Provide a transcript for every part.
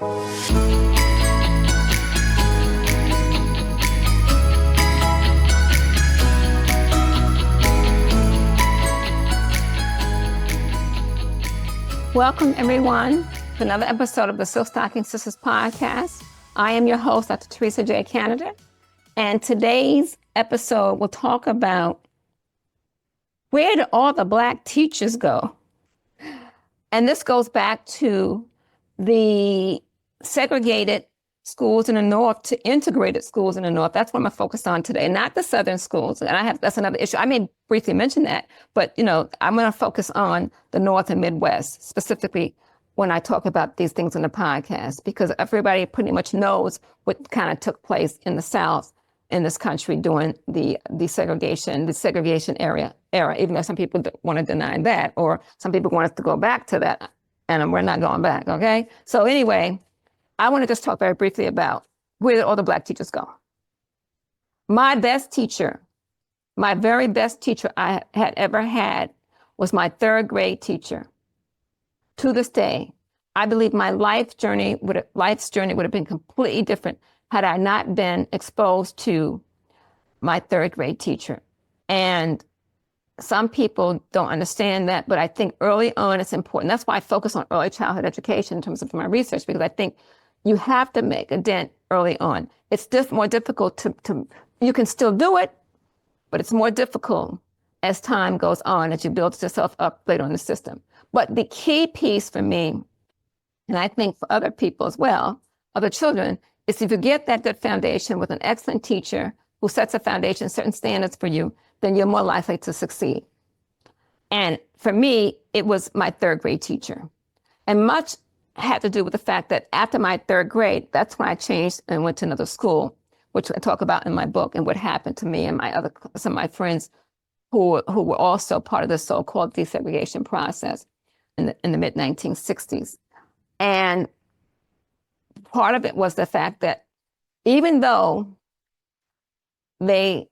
Welcome, everyone, to another episode of the Silk Stocking Sisters podcast. I am your host, Dr. Teresa J. Canada, and today's episode will talk about where did all the Black teachers go? And this goes back to the segregated schools in the North to integrated schools in the North. That's what I'm going to focus on today, not the Southern schools. And that's another issue. I may briefly mention that, but I'm going to focus on the North and Midwest, specifically when I talk about these things in the podcast, because everybody pretty much knows what kind of took place in the South in this country during the segregation era, even though some people want to deny that, or some people want us to go back to that, and we're not going back, okay? So anyway, I want to just talk very briefly about where did all the Black teachers go. My best teacher, my very best teacher I had ever had was my third grade teacher. To this day, I believe my life's journey would have been completely different had I not been exposed to my third grade teacher. And some people don't understand that, but I think early on it's important. That's why I focus on early childhood education in terms of my research, because I think you have to make a dent early on. It's more difficult to you can still do it, but it's more difficult as time goes on, as you build yourself up later in the system. But the key piece for me, and I think for other people as well, other children, is if you get that good foundation with an excellent teacher who sets a foundation, certain standards for you, then you're more likely to succeed. And for me, it was my third grade teacher. And much had to do with the fact that after my third grade, that's when I changed and went to another school, which I talk about in my book, and what happened to me and some of my friends who were also part of the so-called desegregation process in the mid-1960s. And part of it was the fact that even though they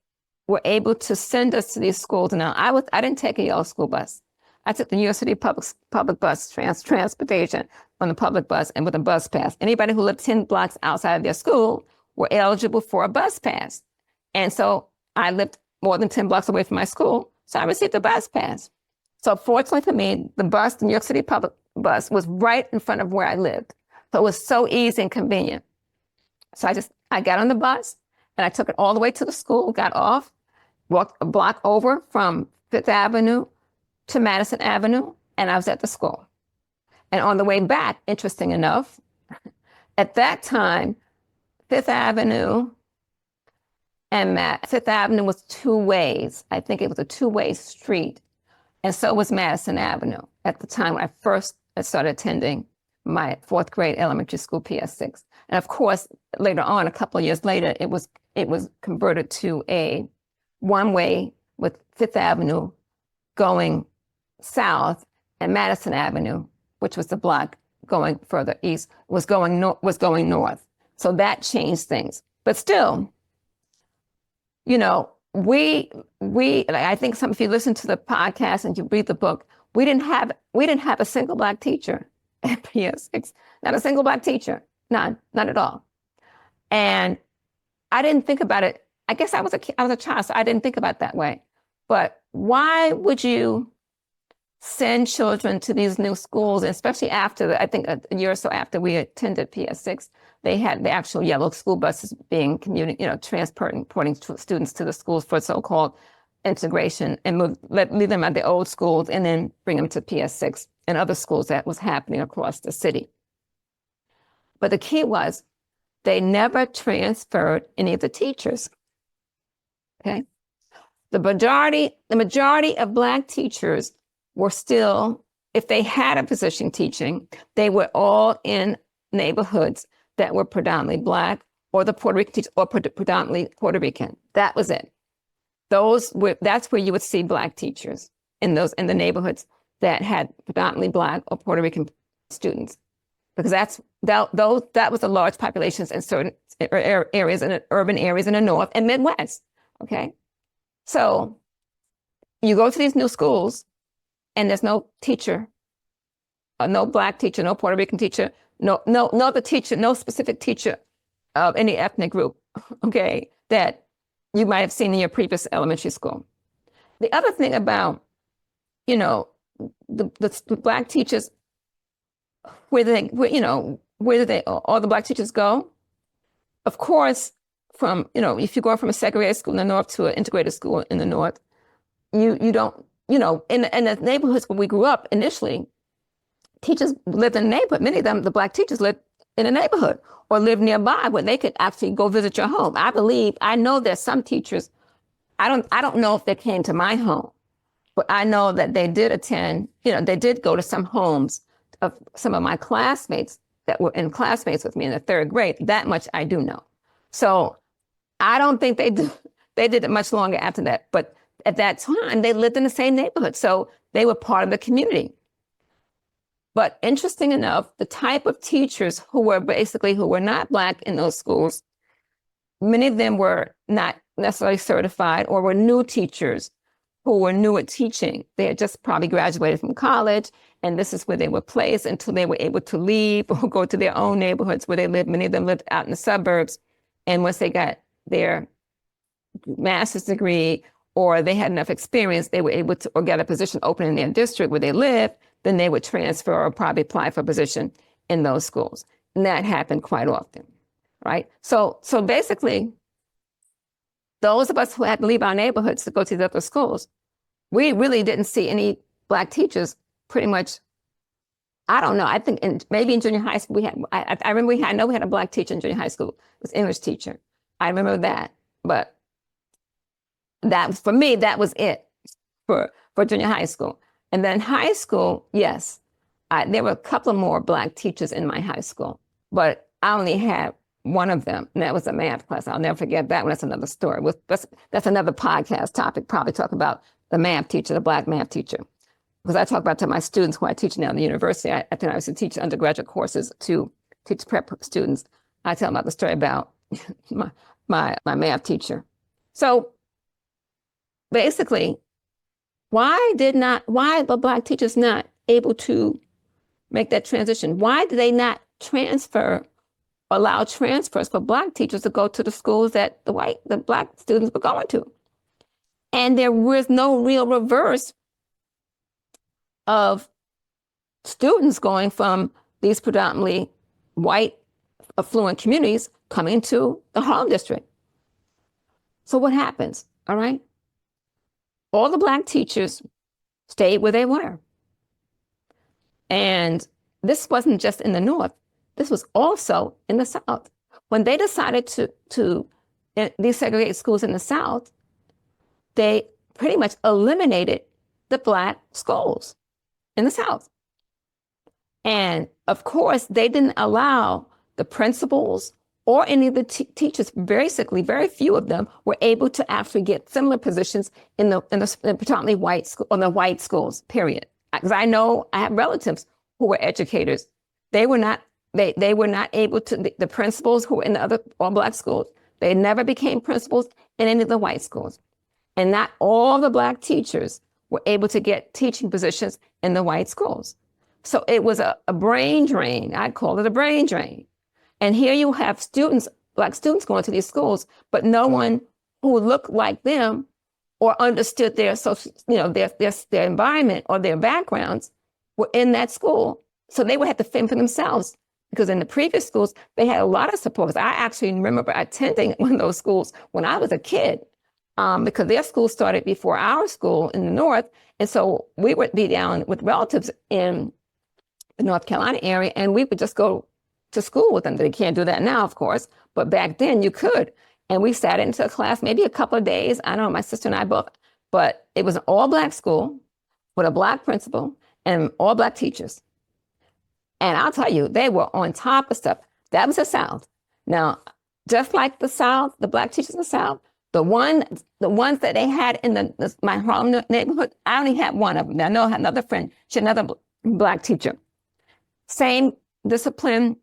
were able to send us to these schools, now I didn't take a yellow school bus. I took the New York City public bus transportation on the public bus and with a bus pass. Anybody who lived 10 blocks outside of their school were eligible for a bus pass. And so I lived more than 10 blocks away from my school, so I received a bus pass. So fortunately for me, the New York City public bus was right in front of where I lived. So it was so easy and convenient. So I got on the bus and I took it all the way to the school, got off, walked a block over from Fifth Avenue to Madison Avenue, and I was at the school. And on the way back, interesting enough, at that time, Fifth Avenue was two ways. I think it was a two-way street. And so was Madison Avenue at the time when I first started attending my fourth grade elementary school, PS6. And of course, later on, a couple of years later, it was converted to a one-way with Fifth Avenue going south and Madison Avenue, which was the block going further east, was going north. So that changed things. But still, I think if you listen to the podcast and you read the book, we didn't have a single Black teacher at PS6. Not a single Black teacher. None, not at all. And I didn't think about it. I guess I was a child, so I didn't think about it that way. But why would you send children to these new schools, especially after, I think a year or so after we attended PS6, they had the actual yellow school buses being transporting students to the schools for so-called integration and leave them at the old schools and then bring them to PS6 and other schools that was happening across the city. But the key was they never transferred any of the teachers. Okay, the majority of Black teachers were still, if they had a position teaching, they were all in neighborhoods that were predominantly Black, or the Puerto Rican teachers, or predominantly Puerto Rican. That was it. That's where you would see Black teachers in the neighborhoods that had predominantly Black or Puerto Rican students, because that was the large populations in certain areas, in urban areas in the North and Midwest. Okay, so you go to these new schools, and there's no teacher, no Black teacher, no Puerto Rican teacher, no other teacher, no specific teacher of any ethnic group, okay, that you might have seen in your previous elementary school. The other thing about, you know, the Black teachers, where do they all the Black teachers go? Of course, from, if you go from a segregated school in the North to an integrated school in the North, you don't, in the neighborhoods where we grew up initially, teachers lived in the neighborhood. Many of them, the Black teachers, lived in a neighborhood or lived nearby where they could actually go visit your home. I know there's some teachers, I don't know if they came to my home, but I know that they did attend, they did go to some homes of some of my classmates that were classmates with me in the third grade. That much I do know. So I don't think they did it much longer after that. But at that time, they lived in the same neighborhood. So they were part of the community. But interesting enough, the type of teachers who were not Black in those schools, many of them were not necessarily certified or were new teachers who were new at teaching. They had just probably graduated from college, and this is where they were placed until they were able to leave or go to their own neighborhoods where they lived. Many of them lived out in the suburbs. And once they got their master's degree or they had enough experience, they were able to or get a position open in their district where they lived, then they would transfer or probably apply for a position in those schools. And that happened quite often, right? So basically, those of us who had to leave our neighborhoods to go to the other schools, we really didn't see any Black teachers pretty much. I don't know. I think maybe in junior high school, I remember I know we had a Black teacher in junior high school. It was English teacher. I remember that. But that, for me, that was it for junior high school. And then high school, yes, there were a couple of more Black teachers in my high school, but I only had one of them, and that was a math class. I'll never forget that one. That's another story. That's another podcast topic, probably talk about the math teacher, the Black math teacher. Because I talk about to my students who I teach now in the university. I think I used to teach undergraduate courses to teach prep students. I tell them about the story about my math teacher. So basically, why the Black teachers not able to make that transition? Why did they not allow transfers for Black teachers to go to the schools that the Black students were going to? And there was no real reverse of students going from these predominantly white affluent communities coming to the Harlem district. So what happens? All right. All the Black teachers stayed where they were. And this wasn't just in the North. This was also in the South. When they decided to desegregate schools in the South, they pretty much eliminated the Black schools in the South. And of course, they didn't allow the principals or any of the teachers, basically very few of them were able to actually get similar positions in the predominantly white school, on the white schools, period. Because I know I have relatives who were educators. They were not able to, the principals who were in the other all Black schools, they never became principals in any of the white schools. And not all the Black teachers were able to get teaching positions in the white schools. So it was a brain drain. I'd call it a brain drain. And here you have students, Black students going to these schools, but no one who looked like them or understood their social, their environment or their backgrounds were in that school. So they would have to fend for themselves, because in the previous schools, they had a lot of support. I actually remember attending one of those schools when I was a kid, because their school started before our school in the North. And so we would be down with relatives in the North Carolina area, and we would just go to school with them. They can't do that now, of course, but back then you could. And we sat into a class maybe a couple of days. I don't know, my sister and I both, but it was an all Black school with a Black principal and all Black teachers. And I'll tell you, they were on top of stuff. That was the South. Now, just like the South, the Black teachers in the South, the ones that they had in my Harlem neighborhood, I only had one of them. Now, I know I had another friend, she had another Black teacher. Same discipline,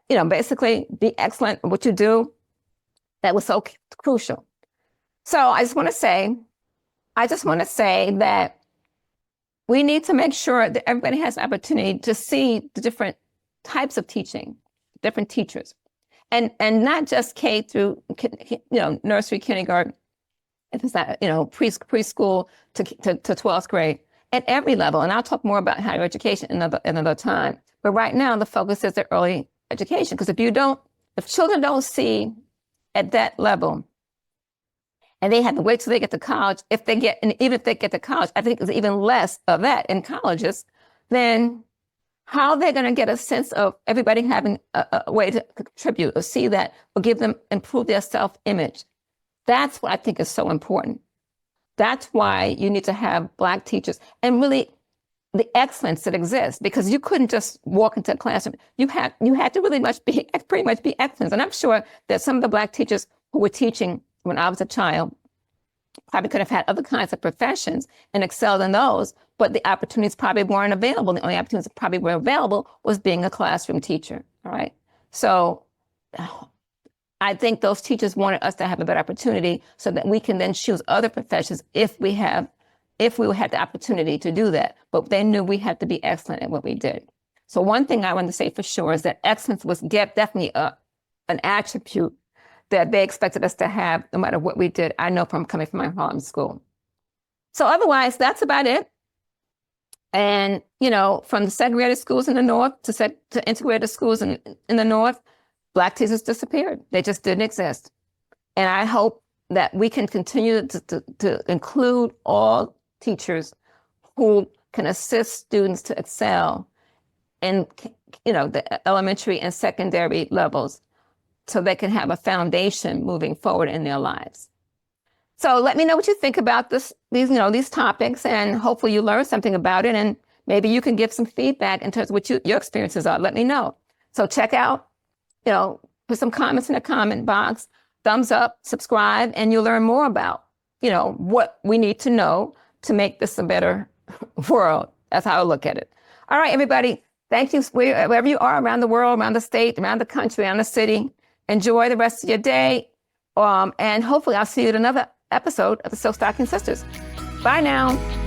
basically be excellent at what you do. That was so crucial. So I just want to say that we need to make sure that everybody has an opportunity to see the different types of teaching, different teachers, and not just K through, nursery, kindergarten, if it's not, preschool to 12th grade, at every level. And I'll talk more about higher education another time. But right now, the focus is the early education, because if children don't see at that level, and they have to wait till they get to college, even if they get to college, I think there's even less of that in colleges, then how they're going to get a sense of everybody having a way to contribute or see that or improve their self-image. That's what I think is so important. That's why you need to have Black teachers and really the excellence that exists, because you couldn't just walk into a classroom. You had to really pretty much be excellent. And I'm sure that some of the Black teachers who were teaching when I was a child probably could have had other kinds of professions and excelled in those, but the opportunities probably weren't available. The only opportunities that probably were available was being a classroom teacher, all right? So I think those teachers wanted us to have a better opportunity so that we can then choose other professions if we had the opportunity to do that. But they knew we had to be excellent at what we did. So one thing I want to say for sure is that excellence was definitely an attribute that they expected us to have no matter what we did. I know coming from my Harlem school. So otherwise, that's about it. And, from the segregated schools in the North to integrated schools in the North, Black teachers disappeared. They just didn't exist. And I hope that we can continue to include all teachers who can assist students to excel in, the elementary and secondary levels, so they can have a foundation moving forward in their lives. So let me know what you think about these topics, and hopefully you learn something about it, and maybe you can give some feedback in terms of what your experiences are. Let me know. So check out, put some comments in the comment box, thumbs up, subscribe, and you'll learn more about, what we need to know to make this a better world. That's how I look at it. All right, everybody. Thank you, wherever you are around the world, around the state, around the country, around the city. Enjoy the rest of your day. And hopefully I'll see you at another episode of the Silk Stocking Sisters. Bye now.